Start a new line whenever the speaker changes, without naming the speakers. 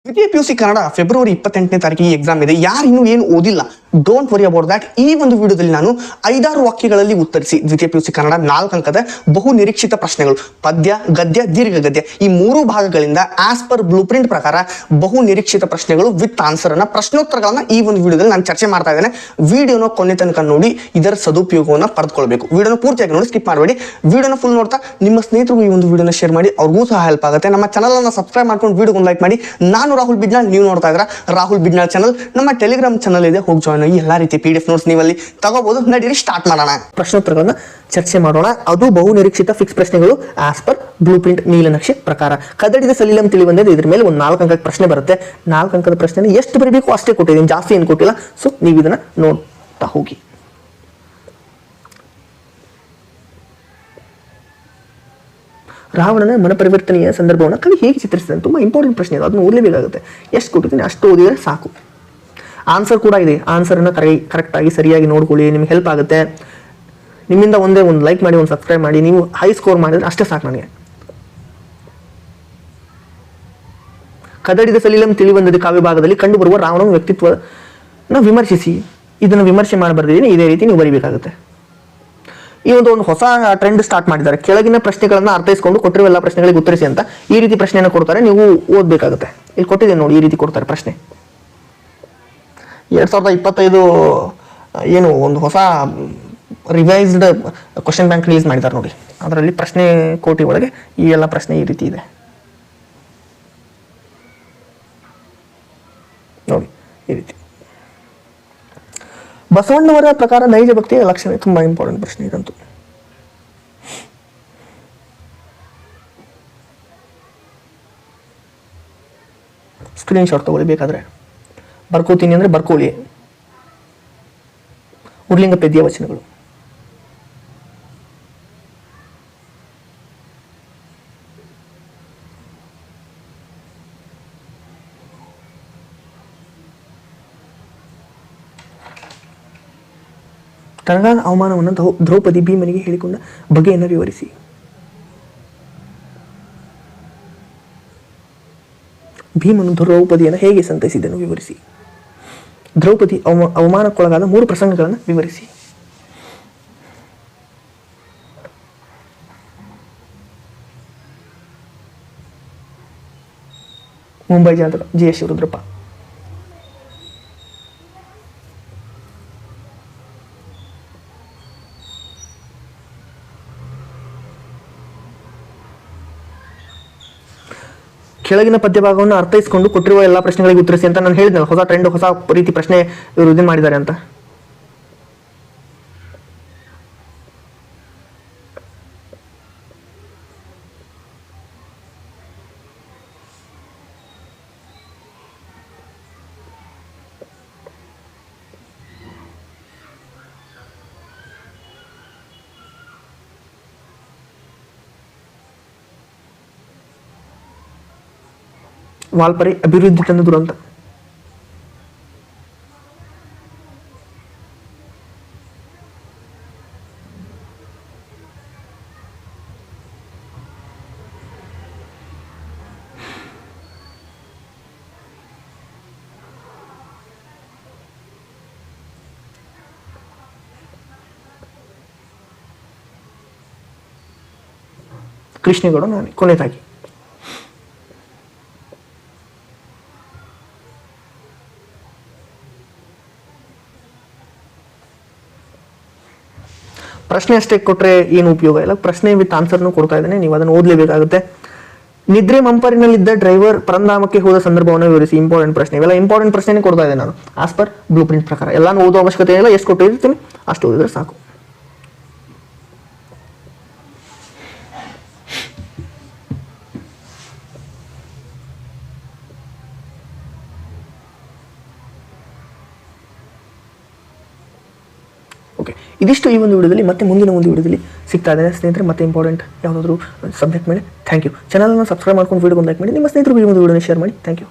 ದ್ವಿತೀಯ PUC Kannada February 28ನೇ ತಾರೀಕಿಗೆ exam ಇದೆ. ಯಾರು ಇನ್ನೂ ಏನು ಓದಿಲ್ಲ, ಡೋಂಟ್ ವರಿ ಅಬೌಟ್ ದಟ್. ಈ ಒಂದು ವಿಡಿಯೋದಲ್ಲಿ ನಾನು 5-6 ವಾಕ್ಯಗಳಲ್ಲಿ ಉತ್ತರಿಸಿ ದ್ವಿತೀಯ PUC ಕನ್ನಡ 4 ಅಂಕದ ಬಹು ನಿರೀಕ್ಷಿತ ಪ್ರಶ್ನೆಗಳು, ಪದ್ಯ, ಗದ್ಯ, ದೀರ್ಘ ಗದ್ಯ, ಈ 3 ಭಾಗಗಳಿಂದ ಆಸ್ ಪರ್ ಬ್ಲೂ ಪ್ರಿಂಟ್ ಪ್ರಕಾರ ಬಹು ನಿರೀಕ್ಷಿತ ಪ್ರಶ್ನೆಗಳು ವಿತ್ ಆನ್ಸರ್ ಅನ್ನ, ಪ್ರಶ್ನೋತ್ತರಗಳನ್ನ ಈ ಒಂದು ವಿಡಿಯೋದಲ್ಲಿ ನಾನು ಚರ್ಚೆ ಮಾಡ್ತಾ ಇದ್ದೇನೆ. ವಿಡಿಯೋನ ಕೊನೆ ತನಕ ನೋಡಿ ಇದರ ಸದುಪಯೋಗವನ್ನು ಪಡೆದುಕೊಳ್ಬೇಕು. ವಿಡಿಯೋನ ಪೂರ್ತಿಯಾಗಿ ನೋಡಿ, ಸ್ಕಿಪ್ ಮಾಡಬೇಡಿ. ವಿಡಿಯೋನ ಫುಲ್ ನೋಡ್ತಾ ನಿಮ್ಮ ಸ್ನೇಹಿತರಿಗೂ ಈ ಒಂದು ವಿಡಿಯೋನ ಶೇರ್ ಮಾಡಿ, ಅವ್ರಿಗೂ ಸಹ ಹೆಲ್ಪ್ ಆಗುತ್ತೆ. ನಮ್ಮ ಚಾನಲ್ ಅನ್ನ ಸಬ್ಸ್ಕ್ರೈಬ್ ಮಾಡ್ಕೊಂಡು ವಿಡಿಯೋಗೆ ಲೈಕ್ ಮಾಡಿ. ನಾನು ರಾಹುಲ್ ಬಿಡ್ನಾಳ್, ನೀವು ನೋಡ್ತಾ ಇದ್ರ ರಾಹುಲ್ ಬಿಡ್ನಾಳ್ ಚಾನಲ್. ನಮ್ಮ ಟೆಲಿಗ್ರಾಮ್ ಚಾನಲ್ ಇದೆ, ಹೋಗಿ ಜಾಯ್ನ್ ಆಗಿ. ಎಲ್ಲಾ ರೀತಿ PDF ನೋಟ್ಸ್ ನೀವಲ್ಲಿ ತಗೋಬಹುದು. ನಡೀರಿ ಸ್ಟಾರ್ಟ್ ಮಾಡೋಣ. ಪ್ರಶ್ನೋತ್ತರಗಳನ್ನ ಚರ್ಚೆ ಮಾಡೋಣ. ಅದು ಬಹು ನಿರೀಕ್ಷಿತ ಫಿಕ್ಸ್ ಪ್ರಶ್ನೆಗಳು ಆಸ್ ಪರ್ ಬ್ಲೂ ಪ್ರಿಂಟ್ ನೀಲನಕ್ಷೆ ಪ್ರಕಾರ. ಕದಡಿದ ಸಲೀಲಂ ತಿಳಿ ಬಂದಿದೆ. ಇದ್ರ ಮೇಲೆ ಒಂದು 4 ಅಂಕದ ಪ್ರಶ್ನೆ ಬರುತ್ತೆ. 4 ಅಂಕದ ಪ್ರಶ್ನೆ ಎಷ್ಟು ಬರೀಬೇಕು ಅಷ್ಟೇ ಕೊಟ್ಟಿದ್ದೀನಿ, ಜಾಸ್ತಿ ಏನು ಕೊಟ್ಟಿಲ್ಲ. ಸೊ ನೀವು ಇದನ್ನ ನೋಡ್ತಾ ಹೋಗಿ. ರಾವಣನ ಮನಪರಿವರ್ತನೆಯ ಸಂದರ್ಭವನ್ನು ಕವಿ ಹೇಗೆ ಚಿತ್ರಿಸಿದ್ದಾನೆ? ತುಂಬ ಇಂಪಾರ್ಟೆಂಟ್ ಪ್ರಶ್ನೆ ಅದು, ಅದನ್ನು ಓದಲೇಬೇಕಾಗುತ್ತೆ. ಎಷ್ಟು ಕೊಟ್ಟಿದ್ದೀನಿ ಅಷ್ಟು ಓದಿದರೆ ಸಾಕು. ಆನ್ಸರ್ ಕೂಡ ಇದೆ, ಆನ್ಸರನ್ನು ಕರೆಕ್ಟಾಗಿ ಸರಿಯಾಗಿ ನೋಡ್ಕೊಳ್ಳಿ, ನಿಮ್ಗೆ ಹೆಲ್ಪ್ ಆಗುತ್ತೆ. ನಿಮ್ಮಿಂದ ಒಂದು ಲೈಕ್ ಮಾಡಿ, ಒಂದು ಸಬ್ಸ್ಕ್ರೈಬ್ ಮಾಡಿ. ನೀವು ಹೈ ಸ್ಕೋರ್ ಮಾಡಿದ್ರೆ ಅಷ್ಟೇ ಸಾಕು ನನಗೆ. ಕದಡಿದ ಸಲೀಲಂ ತಿಳಿ ಬಂದದ ಕಾವ್ಯ ಭಾಗದಲ್ಲಿ ಕಂಡುಬರುವ ರಾವಣನ ವ್ಯಕ್ತಿತ್ವನ ವಿಮರ್ಶಿಸಿ. ಇದನ್ನು ವಿಮರ್ಶೆ ಮಾಡಿ ಬರ್ದಿದ್ದೀನಿ, ಇದೇ ರೀತಿ ನೀವು ಬರೀಬೇಕಾಗುತ್ತೆ. ಈ ಒಂದು ಹೊಸ ಟ್ರೆಂಡ್ ಸ್ಟಾರ್ಟ್ ಮಾಡಿದ್ದಾರೆ. ಕೆಳಗಿನ ಪ್ರಶ್ನೆಗಳನ್ನ ಅರ್ಥೈಸಿಕೊಂಡು ಕೊಟ್ಟಿರುವ ಎಲ್ಲ ಪ್ರಶ್ನೆಗಳಿಗೆ ಉತ್ತರಿಸಿ ಅಂತ ಈ ರೀತಿ ಪ್ರಶ್ನೆಯನ್ನು ಕೊಡ್ತಾರೆ. ನೀವು ಓದಬೇಕಾಗುತ್ತೆ. ಇಲ್ಲಿ ಕೊಟ್ಟಿದೆ ನೋಡಿ, ಈ ರೀತಿ ಕೊಡ್ತಾರೆ ಪ್ರಶ್ನೆ. 2025 ಏನು ಒಂದು ಹೊಸ ರಿವೈಸ್ಡ್ ಕ್ವಶನ್ ಬ್ಯಾಂಕ್ ರಿಲೀಸ್ ಮಾಡಿದ್ದಾರೆ ನೋಡಿ. ಅದರಲ್ಲಿ ಪ್ರಶ್ನೆ ಕೋಟಿ ಒಳಗೆ ಈ ಎಲ್ಲ ಪ್ರಶ್ನೆ ಈ ರೀತಿ ಇದೆ ನೋಡಿ, ಈ ರೀತಿ. ಬಸವಣ್ಣವರ ಪ್ರಕಾರ ನೈಜ ಭಕ್ತಿಯ ಲಕ್ಷಣ. ತುಂಬಾ ಇಂಪಾರ್ಟೆಂಟ್ ಪ್ರಶ್ನೆ ಇದಂತೂ. ಸ್ಕ್ರೀನ್ ಶಾಟ್ ತಗೊಳ್ಳಿ ಬೇಕಾದ್ರೆ. ಬರ್ಕೋತೀನಿ ಅಂದ್ರೆ ಬರ್ಕೊಳ್ಳಿ. ಉರ್ಲಿಂಗ ಪದ್ಯ ವಚನಗಳು. ತನಗಾದ ಅವಮಾನವನ್ನು ದ್ರೌಪದಿ ಭೀಮನಿಗೆ ಹೇಳಿಕೊಂಡ ಬಗೆಯನ್ನು ವಿವರಿಸಿ. ಭೀಮನು ದ್ರೌಪದಿಯನ್ನು ಹೇಗೆ ಸಂತೈಸಿದನು ವಿವರಿಸಿ. ದ್ರೌಪದಿ ಅವಮಾನಕ್ಕೊಳಗಾದ 3 ಪ್ರಸಂಗಗಳನ್ನು ವಿವರಿಸಿ. ಮುಂಬೈ ಜಾತಕ GS ಶಿವರುದ್ರಪ್ಪ. ಕೆಳಗಿನ ಪದ್ಯ ಭಾಗವನ್ನು ಅರ್ಥೈಸಿಕೊಂಡು ಕೊಟ್ಟಿರುವ ಎಲ್ಲ ಪ್ರಶ್ನೆಗಳಿಗೆ ಉತ್ತರಿಸಿ ಅಂತ ನಾನು ಹೇಳಿದ್ನಲ್ಲ. ಹೊಸ ಟ್ರೆಂಡ್, ಹೊಸ ರೀತಿ ಪ್ರಶ್ನೆ ಇವರು ಇದನ್ನು ಮಾಡಿದ್ದಾರೆ ಅಂತ. ವಾಲ್ಪರಿ ಅಭಿವೃದ್ಧಿ ತಂದ ದುರಂತ. ಕೃಷ್ಣೇಗೌಡ ನಾನು ಕೊನೆಯದಾಗಿ. ಪ್ರಶ್ನೆ ಅಷ್ಟೇ ಕೊಟ್ಟರೆ ಏನು ಉಪಯೋಗ ಇಲ್ಲ. ಪ್ರಶ್ನೆ ವಿತ್ ಆನ್ಸರ್ನು ಕೊಡ್ತಾ ಇದ್ದೇನೆ, ನೀವು ಅದನ್ನು ಓದಲೇಬೇಕಾಗುತ್ತೆ. ನಿದ್ರೆ ಮಂಪರಿನಲ್ಲಿದ್ದ ಡ್ರೈವರ್ ಪರಂಧಾಮಕ್ಕೆ ಹೋದ ಸಂದರ್ಭವನ್ನು ವಿವರಿಸಿ. ಇಂಪಾರ್ಟೆಂಟ್ ಪ್ರಶ್ನೆ. ಇವೆಲ್ಲ ಇಂಪಾರ್ಟೆಂಟ್ ಪ್ರಶ್ನೆ ಕೊಡ್ತಾ ಇದ್ದೇನೆ ನಾನು ಆಸ್ ಪರ್ ಬ್ಲೂ ಪ್ರಿಂಟ್ ಪ್ರಕಾರ. ಎಲ್ಲಾನು ಓದೋ ಅವಶ್ಯಕತೆ ಇಲ್ಲ, ಎಷ್ಟು ಕೊಟ್ಟಿರ್ತೀನಿ ಅಷ್ಟು ಓದಿದ್ರೆ ಸಾಕು. ಓಕೆ, ಇದಿಷ್ಟು ಈ ಒಂದು ವಿಡಿಯೋದಲ್ಲಿ. ಮತ್ತೆ ಮುಂದಿನ ಒಂದು ವಿಡಿಯೋದಲ್ಲಿ ಸಿಗ್ತಾ ಇದ್ದೇನೆ ಸ್ನೇಹಿತರೆ. ಮತ್ತೆ ಇಂಪಾರ್ಟೆಂಟ್ ಯಾವುದಾದ್ರೂ ಸಬ್ಜೆಕ್ಟ್ ಮೇಲೆ. Thank you. ಚಾನಲನ್ನು ಸಬ್ಸ್ಕ್ರೈಬ್ ಮಾಡ್ಕೊಂಡು ವಿಡಿಯೋಗೆ ಲೈಕ್ ಮಾಡಿ. ನಿಮ್ಮ ಸ್ನೇಹಿತರಿಗೂ ಈ ಒಂದು ವಿಡಿಯೋನ ಶೇರ್ ಮಾಡಿ. Thank you.